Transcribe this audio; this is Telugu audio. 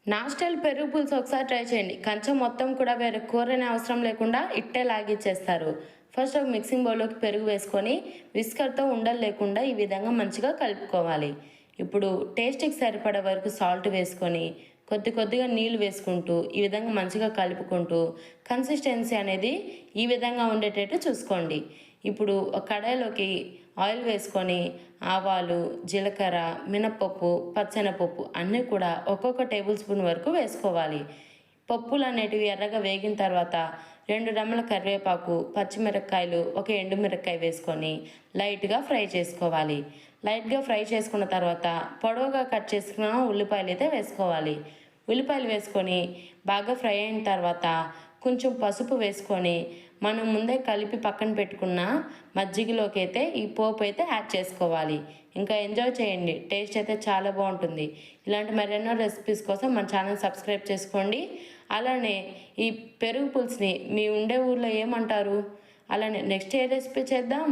నా స్టైల్ పెరుగు పులుసు ఒకసారి ట్రై చేయండి. కంచె మొత్తం కూడా వేరే కూరనే అవసరం లేకుండా ఇట్టే లాగిచ్చేస్తారు. ఫస్ట్ ఒక మిక్సింగ్ బౌల్‌లోకి పెరుగు వేసుకొని విస్కర్‌తో ఉండలు లేకుండా ఈ విధంగా మంచిగా కలుపుకోవాలి. ఇప్పుడు టేస్ట్‌కి సరిపడా వరకు సాల్ట్ వేసుకొని కొద్దిగా నీళ్లు వేసుకుంటూ ఈ విధంగా మంచిగా కలుపుకుంటూ కన్సిస్టెన్సీ అనేది ఈ విధంగా ఉండేటట్టు చూసుకోండి. ఇప్పుడు ఒక కడాయిలోకి ఆయిల్ వేసుకొని ఆవాలు, జీలకర్ర, మినపప్పు, పచ్చెనపప్పు అన్నీ కూడా ఒక్కొక్క టేబుల్ స్పూన్ వరకు వేసుకోవాలి. పప్పులనేటివి ఎర్రగా వేగిన తర్వాత 2 రెమ్మల కరివేపాకు, పచ్చిమిరపకాయలు, ఒక ఎండుమిరపకాయ వేసుకొని లైట్‌గా ఫ్రై చేసుకోవాలి. లైట్‌గా ఫ్రై చేసుకున్న తర్వాత పొడవుగా కట్ చేసుకున్న ఉల్లిపాయలైతే వేసుకోవాలి. ఉల్లిపాయలు వేసుకొని బాగా ఫ్రై అయిన తర్వాత కొంచెం పసుపు వేసుకొని మనం ముందే కలిపి పక్కన పెట్టుకున్న మజ్జిగలోకి అయితే ఈ పోపు అయితే యాడ్ చేసుకోవాలి. ఇంకా ఎంజాయ్ చేయండి. టేస్ట్ అయితే చాలా బాగుంటుంది. ఇలాంటి మరెన్నో రెసిపీస్ కోసం మన ఛానల్ సబ్స్క్రైబ్ చేసుకోండి. అలానే ఈ పెరుగు పులుసుని మీ ఉండే ఊర్లో ఏమంటారు? అలానే నెక్స్ట్ ఏ రెసిపీ చేద్దాం?